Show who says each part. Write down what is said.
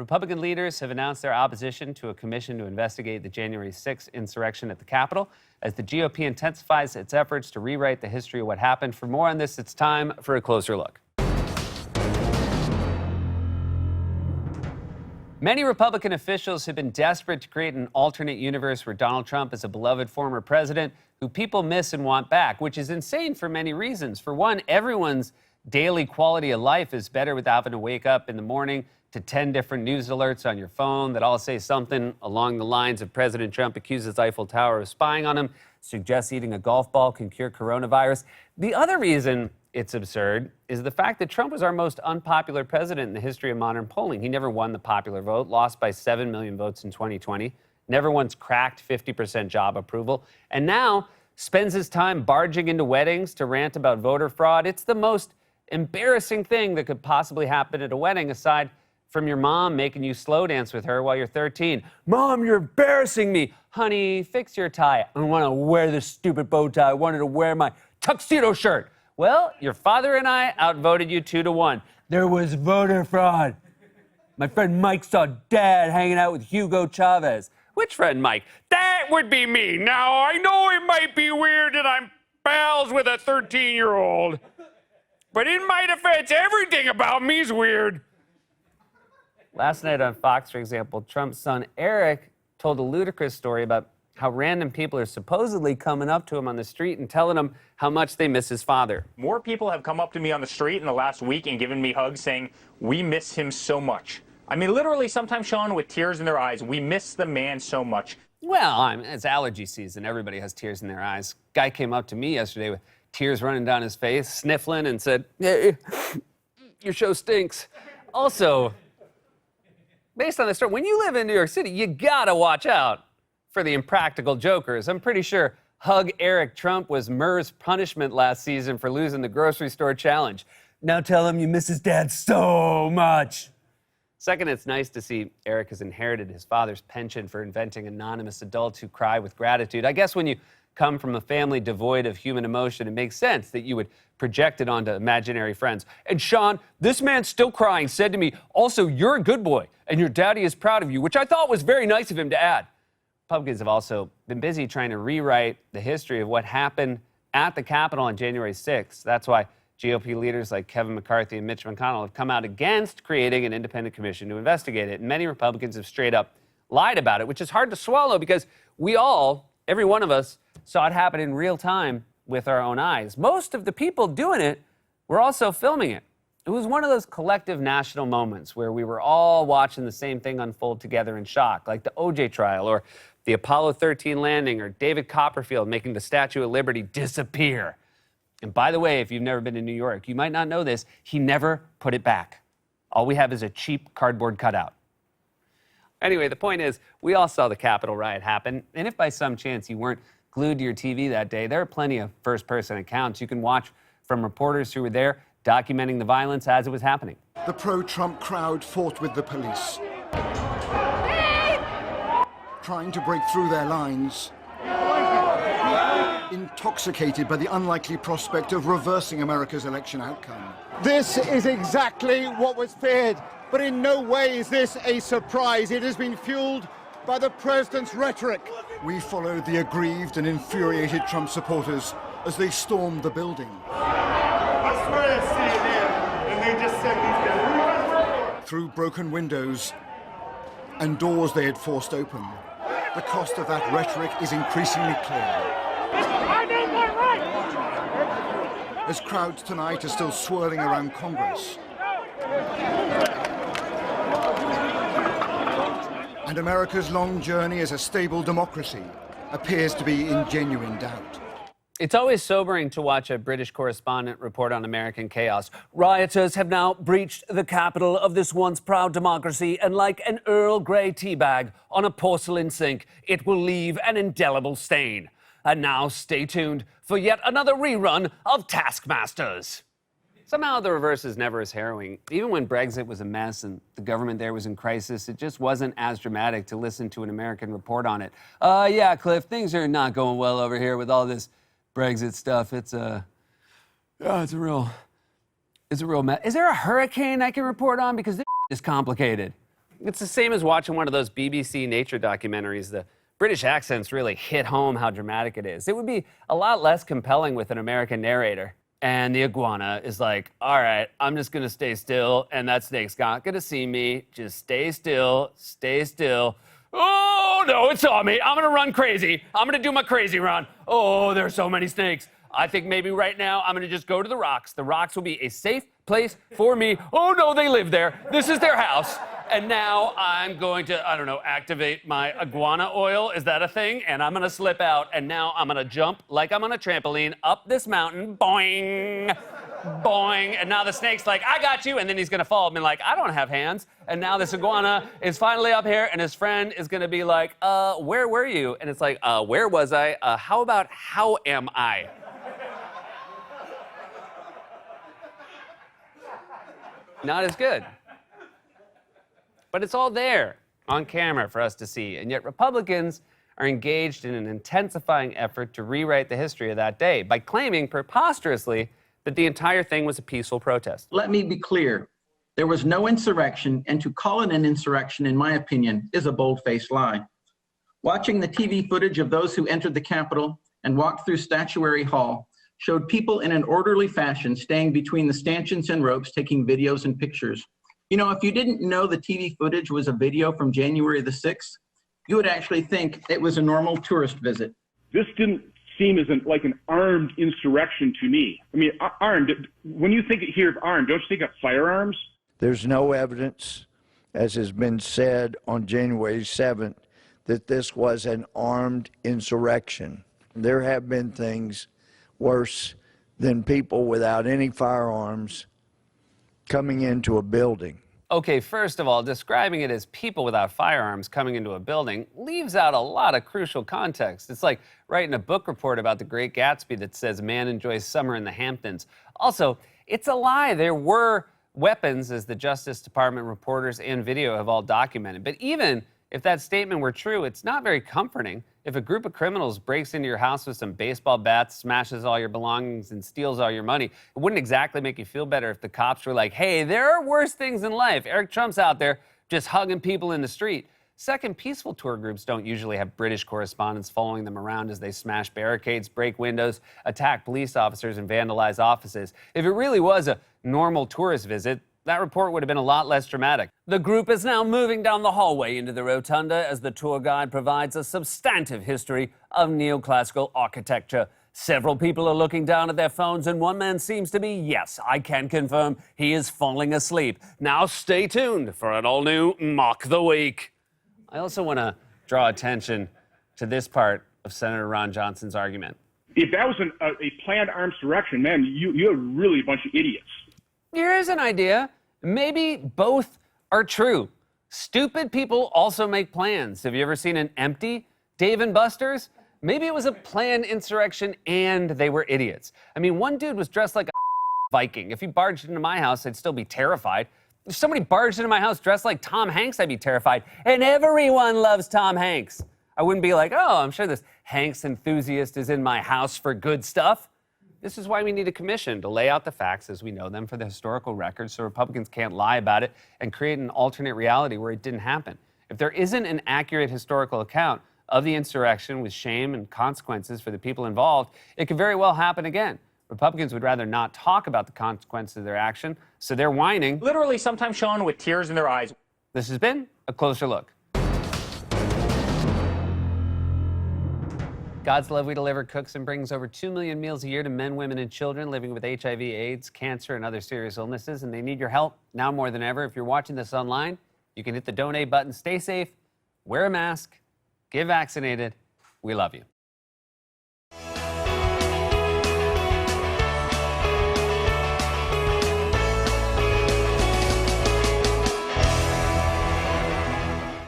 Speaker 1: Republican leaders have announced their opposition to a commission to investigate the January 6th insurrection at the Capitol as the GOP intensifies its efforts to rewrite the history of what happened. For more on this, it's time for a closer look. Many Republican officials have been desperate to create an alternate universe where Donald Trump is a beloved former president who people miss and want back, which is insane for many reasons. For one, everyone's daily quality of life is better without having to wake up in the morning to 10 different news alerts on your phone that all say something along the lines of President Trump accuses Eiffel Tower of spying on him, suggests eating a golf ball can cure coronavirus. The other reason it's absurd is the fact that Trump was our most unpopular president in the history of modern polling. He never won the popular vote, lost by 7 million votes in 2020, never once cracked 50% job approval, and now spends his time barging into weddings to rant about voter fraud. It's the most embarrassing thing that could possibly happen at a wedding, aside from your mom making you slow dance with her while you're 13. Mom, you're embarrassing me. Honey, fix your tie. I don't want to wear this stupid bow tie. I wanted to wear my tuxedo shirt. Well, your father and I outvoted you 2-1. There was voter fraud. My friend Mike saw Dad hanging out with Hugo Chavez. Which friend, Mike? That would be me. Now, I know it might be weird that I'm pals with a 13-year-old, but in my defense, everything about me's weird. Last night on Fox, for example, Trump's son Eric told a ludicrous story about how random people are supposedly coming up to him on the street and telling him how much they miss his father.
Speaker 2: More people have come up to me on the street in the last week and given me hugs saying, "We miss him so much." I mean, literally, sometimes, Sean, with tears in their eyes. We miss the man so much.
Speaker 1: Well, it's allergy season. Everybody has tears in their eyes. Guy came up to me yesterday with tears running down his face, sniffling, and said, "Hey, your show stinks." Also, based on the story, when you live in New York City, you gotta watch out for the impractical jokers. I'm pretty sure Hug Eric Trump was Murr's punishment last season for losing the grocery store challenge. Now tell him you miss his dad so much. Second, it's nice to see Eric has inherited his father's penchant for inventing anonymous adults who cry with gratitude. I guess when you come from a family devoid of human emotion, it makes sense that you would project it onto imaginary friends. And Sean, this man still crying, said to me, "Also, you're a good boy, and your daddy is proud of you," which I thought was very nice of him to add. Republicans have also been busy trying to rewrite the history of what happened at the Capitol on January 6th. That's why GOP leaders like Kevin McCarthy and Mitch McConnell have come out against creating an independent commission to investigate it. And many Republicans have straight up lied about it, which is hard to swallow because we all, every one of us, saw it happen in real time with our own eyes. Most of the people doing it were also filming it. It was one of those collective national moments where we were all watching the same thing unfold together in shock, like the OJ trial or the Apollo 13 landing or David Copperfield making the Statue of Liberty disappear. And by the way, if you've never been to New York, you might not know this, he never put it back. All we have is a cheap cardboard cutout. Anyway, the point is, we all saw the Capitol riot happen, and if by some chance you weren't glued to your TV that day, there are plenty of first-person accounts you can watch from reporters who were there documenting the violence as it was happening.
Speaker 3: The pro-Trump crowd fought with the police, trying to break through their lines, intoxicated by the unlikely prospect of reversing America's election outcome.
Speaker 4: This is exactly what was feared, but in no way is this a surprise. It has been fueled by the president's rhetoric.
Speaker 3: We followed the aggrieved and infuriated Trump supporters as they stormed the building.
Speaker 5: I swear to CNN, and they just said these guys.
Speaker 3: Through broken windows and doors they had forced open, the cost of that rhetoric is increasingly clear. As crowds tonight are still swirling around Congress, and America's long journey as a stable democracy appears to be in genuine doubt.
Speaker 1: It's always sobering to watch a British correspondent report on American chaos. Rioters have now breached the capital of this once proud democracy, and like an Earl Grey teabag on a porcelain sink, it will leave an indelible stain. And now stay tuned for yet another rerun of Taskmasters. Somehow the reverse is never as harrowing. Even when Brexit was a mess and the government there was in crisis, it just wasn't as dramatic to listen to an American report on it. Yeah, Cliff, things are not going well over here with all this Brexit stuff. It's a real mess. Is there a hurricane I can report on? Because this is complicated. It's the same as watching one of those BBC nature documentaries. The British accents really hit home how dramatic it is. It would be a lot less compelling with an American narrator. And the iguana is like, all right, I'm just gonna stay still, and that snake's not gonna see me. Just stay still, stay still. Oh, no, it saw me. I'm gonna run crazy. I'm gonna do my crazy run. Oh, there's so many snakes. I think maybe right now I'm gonna just go to the rocks. The rocks will be a safe place for me. Oh, no, they live there. This is their house. And now I'm going to, I don't know, activate my iguana oil. Is that a thing? And I'm gonna slip out, and now I'm gonna jump like I'm on a trampoline up this mountain. Boing, boing. And now the snake's like, I got you. And then he's gonna fall and be like, I don't have hands. And now this iguana is finally up here, and his friend is gonna be like, where were you? And it's like, where was I? How about how am I? Not as good. But it's all there on camera for us to see. And yet Republicans are engaged in an intensifying effort to rewrite the history of that day by claiming preposterously that the entire thing was a peaceful protest.
Speaker 6: Let me be clear. There was no insurrection, and to call it an insurrection, in my opinion, is a bold-faced lie. Watching the TV footage of those who entered the Capitol and walked through Statuary Hall showed people in an orderly fashion staying between the stanchions and ropes taking videos and pictures. You know, if you didn't know the TV footage was a video from January the 6th, you would actually think it was a normal tourist visit.
Speaker 7: This didn't seem as like an armed insurrection to me. I mean, armed, when you think here of armed, don't you think of firearms?
Speaker 8: There's no evidence, as has been said on January 7th, that this was an armed insurrection. There have been things worse than people without any firearms coming into a building.
Speaker 1: Okay, first of all, describing it as people without firearms coming into a building leaves out a lot of crucial context. It's like writing a book report about The Great Gatsby that says man enjoys summer in the Hamptons. Also, it's a lie. There were weapons, as the Justice Department reporters and video have all documented. But even if that statement were true, it's not very comforting. If a group of criminals breaks into your house with some baseball bats, smashes all your belongings, and steals all your money, it wouldn't exactly make you feel better if the cops were like, hey, there are worse things in life. Eric Trump's out there just hugging people in the street. Second, peaceful tour groups don't usually have British correspondents following them around as they smash barricades, break windows, attack police officers, and vandalize offices. If it really was a normal tourist visit, that report would have been a lot less dramatic. The group is now moving down the hallway into the rotunda as the tour guide provides a substantive history of neoclassical architecture. Several people are looking down at their phones, and one man seems to be, yes, I can confirm, he is falling asleep. Now stay tuned for an all-new Mock the Week. I also want to draw attention to this part of Senator Ron Johnson's argument.
Speaker 7: If that was a planned armed insurrection, man, you're really a bunch of idiots.
Speaker 1: Here's an idea. Maybe both are true. Stupid people also make plans. Have you ever seen an empty Dave & Buster's? Maybe it was a planned insurrection and they were idiots. I mean, one dude was dressed like a Viking. If he barged into my house, I'd still be terrified. If somebody barged into my house dressed like Tom Hanks, I'd be terrified. And everyone loves Tom Hanks. I wouldn't be like, oh, I'm sure this Hanks enthusiast is in my house for good stuff. This is why we need a commission to lay out the facts as we know them for the historical record so Republicans can't lie about it and create an alternate reality where it didn't happen. If there isn't an accurate historical account of the insurrection with shame and consequences for the people involved, it could very well happen again. Republicans would rather not talk about the consequences of their action, so they're whining.
Speaker 2: Literally, sometimes, Sean, with tears in their eyes.
Speaker 1: This has been A Closer Look. God's Love We Deliver cooks and brings over 2 million meals a year to men, women, and children living with HIV, AIDS, cancer, and other serious illnesses, and they need your help now more than ever. If you're watching this online, you can hit the donate button. Stay safe, wear a mask, get vaccinated. We love you.